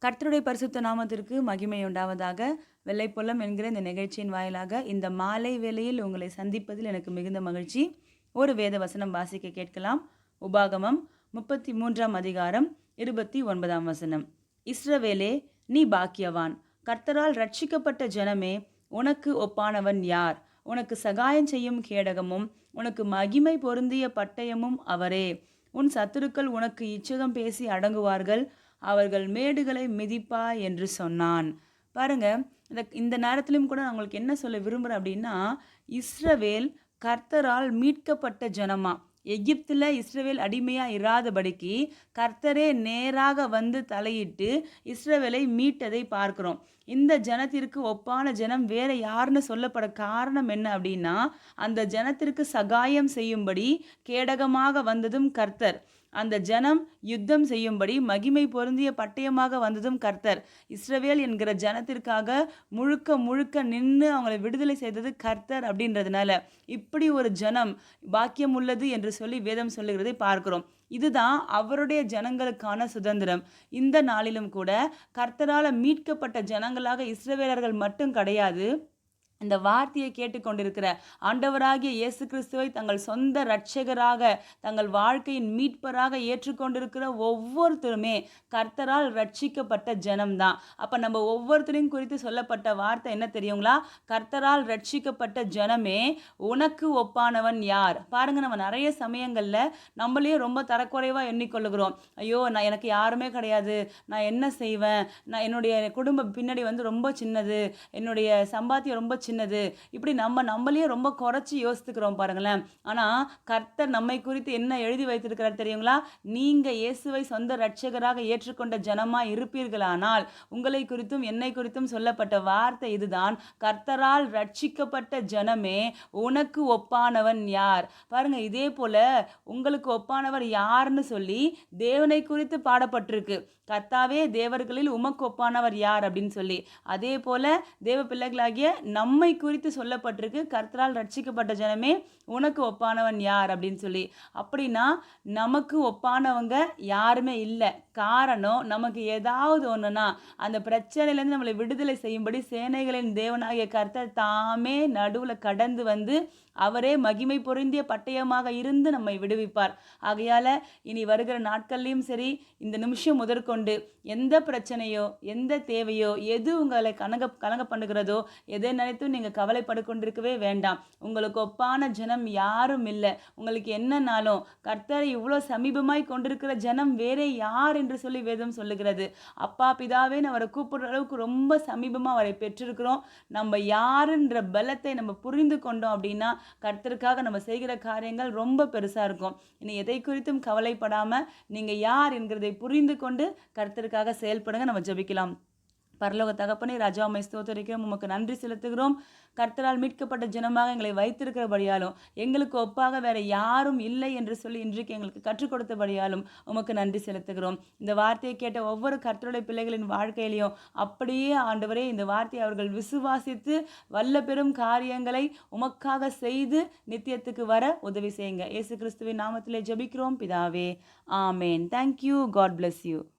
கர்த்தருடைய பரிசுத்த நாமத்திற்கு மகிமை உண்டாவதாக. வெள்ளைப்பொல்லம் என்கிற இந்த நிகழ்ச்சியின் வாயிலாக இந்த மாலை வேளையில் உங்களை சந்திப்பதில் எனக்கு மிகுந்த மகிழ்ச்சி. ஒரு வேத வசனம் வாசிக்க கேட்கலாம். உபாகமம் 33ஆம் அதிகாரம் 29ஆம் வசனம். இஸ்ரவேலே, நீ பாக்கியவான், கர்த்தரால் ரட்சிக்கப்பட்ட ஜனமே, உனக்கு ஒப்பானவன் யார்? உனக்கு சகாயம் செய்யும் கேடகமும் உனக்கு மகிமை பொருந்திய பட்டயமும் அவரே. உன் சத்துருக்கள் உனக்கு இச்சகம் பேசி அடங்குவார்கள், அவர்கள் மேடுகளை மிதிப்பா என்று சொன்னான். பாருங்க, இந்த நேரத்திலும் கூட நான் உங்களுக்கு என்ன சொல்ல விரும்புகிறேன் அப்படின்னா, இஸ்ரவேல் கர்த்தரால் மீட்கப்பட்ட ஜனமா. எகிப்தில் இஸ்ரவேல் அடிமையாக இராதபடிக்கு கர்த்தரே நேராக வந்து தலையிட்டு இஸ்ரவேலை மீட்டதை பார்க்கிறோம். இந்த ஜனத்திற்கு ஒப்பான ஜனம் வேற யாருன்னு சொல்லப்பட காரணம் என்ன அப்படின்னா, அந்த ஜனத்திற்கு சகாயம் செய்யும்படி கேடகமாக வந்ததும் கர்த்தர், அந்த ஜனம் யுத்தம் செய்யும்படி மகிமை பொருந்திய பட்டயமாக வந்ததும் கர்த்தர். இஸ்ரவேல் என்கிற ஜனத்திற்காக முழுக்க முழுக்க நின்று அவங்களை விடுதலை செய்தது கர்த்தர். அப்படின்றதுனால இப்படி ஒரு ஜனம் பாக்கியம் உள்ளது என்று சொல்லி வேதம் சொல்லுகிறதை பார்க்கிறோம். இதுதான் அவருடைய ஜனங்களுக்கான சுதந்திரம். இந்த நாளிலும் கூட கர்த்தரால் மீட்கப்பட்ட ஜனங்களாக இஸ்ரவேலர்கள் மட்டும் கிடையாது, இந்த வார்த்தையை கேட்டுக்கொண்டிருக்கிற ஆண்டவராகிய இயேசு கிறிஸ்துவை தங்கள் சொந்த இரட்சகராக, தங்கள் வாழ்க்கையின் மீட்பராக ஏற்றுக்கொண்டிருக்கிற ஒவ்வொருத்தருமே கர்த்தரால் ரட்சிக்கப்பட்ட ஜனம்தான். அப்போ நம்ம ஒவ்வொருத்தரையும் குறித்து சொல்லப்பட்ட வார்த்தை என்ன தெரியுங்களா? கர்த்தரால் ரட்சிக்கப்பட்ட ஜனமே, உனக்கு ஒப்பானவன் யார்? பாருங்க, நம்ம நிறைய சமயங்களில் நம்மளே ரொம்ப தரக்குறைவாக எண்ணிக்கொள்ளுகிறோம். ஐயோ, எனக்கு யாருமே கிடையாது, நான் என்ன செய்வேன், நான் என்னுடைய குடும்ப பின்னாடி ரொம்ப சின்னது, என்னுடைய சம்பாத்தியம் ரொம்ப சின்னது, இப்படி நம்மளையே ரொம்ப குறைச்சி யோசித்துக்கிறோம் பாருங்களேன். ஆனால் கர்த்தர் நம்மை குறித்து என்ன எழுதி வைத்திருக்கிறார் தெரியுங்களா? நீங்கள் இயேசுவை சொந்த இரட்சகராக ஏற்றுக்கொண்ட ஜனமாக இருப்பீர்களானால் உங்களை குறித்தும் என்னை குறித்தும் சொல்லப்பட்ட வார்த்தை இதுதான். கர்த்தரால் ரட்சிக்கப்பட்ட ஜனமே, உனக்கு ஒப்பானவன் யார்? பாருங்க, இதே போல உங்களுக்கு ஒப்பானவர் யாருன்னு சொல்லி தேவனை குறித்து பாடப்பட்டிருக்கு. கர்த்தாவே, தேவர்களில் உமக்கு ஒப்பானவர் யார் அப்படின்னு சொல்லி. அதே போல தேவ பிள்ளைகளாகிய நம்மை குறித்து சொல்லப்பட்டிருக்கு, கர்த்தரால் ரட்சிக்கப்பட்ட ஜனமே, உனக்கு ஒப்பானவன் யார் அப்படின்னு சொல்லி. அப்படின்னா நமக்கு ஒப்பானவங்க யாருமே இல்லை. காரணம், நமக்கு ஏதாவது ஒன்றுனா அந்த பிரச்சனையிலேருந்து நம்மளை விடுதலை செய்யும்படி சேனைகளின் தேவனாகிய கர்த்தர் தாமே நடுவில் கடந்து வந்து அவரே மகிமை பொருந்திய பட்டயமாக இருந்து நம்மை விடுவிப்பார். ஆகையால் இனி வருகிற நாட்கள்லையும் சரி, இந்த நிமிஷம் முதற்கொண்டு எந்த பிரச்சனையோ எந்த தேவையோ எது உங்களை கலங்க பண்ணுகிறதோ எதை நினைத்தும் நீங்கள் கவலைப்படு கொண்டிருக்கவே வேண்டாம். உங்களுக்கு ஒப்பான ஜனம் யாரும் இல்லை. உங்களுக்கு என்னன்னாலும் கர்த்தரை இவ்வளோ சமீபமாய் கொண்டிருக்கிற ஜனம் வேறே யார் என்று சொல்லி வேதம் சொல்லுகிறது. அப்பா பிதாவேன்னு அவரை கூப்பிடுற அளவுக்கு ரொம்ப சமீபமாக அவரை பெற்றிருக்கிறோம். நம்ம யாருன்ற பலத்தை நம்ம புரிந்து கொண்டோம் அப்படின்னா கர்த்தருக்காக நம்ம செய்கிற காரியங்கள் ரொம்ப பெருசாக இருக்கும். இனி எதை குறித்தும் கவலைப்படாமல் நீங்கள் யார் என்கிறதை புரிந்து கொண்டு கர்த்தருக்காக செயல்படுங்க. நம்ம ஜெபிக்கலாம். பரலோக தகப்பனே, ராஜாவை ஸ்தோத்திரிக்கிறோம், உமக்கு நன்றி செலுத்துகிறோம். கர்த்தரால் மீட்கப்பட்ட ஜனமாக எங்களை வைத்திருக்கிறபடியாலும் எங்களுக்கு ஒப்பாக வேற யாரும் இல்லை என்று சொல்லி இன்றைக்கு எங்களுக்கு கற்றுக் கொடுத்தபடியாலும் உமக்கு நன்றி செலுத்துகிறோம். இந்த வார்த்தையை கேட்ட ஒவ்வொரு கர்த்தருடைய பிள்ளைகளின் வாழ்க்கையிலையும் அப்படியே ஆண்டவரே, இந்த வார்த்தையை அவர்கள் விசுவாசித்து வல்ல பெரும் காரியங்களை உமக்காக செய்து நித்தியத்துக்கு வர உதவி செய்யுங்க. இயேசு கிறிஸ்துவின் நாமத்திலே ஜெபிக்கிறோம் பிதாவே, ஆமேன். தேங்க்யூ. God bless you.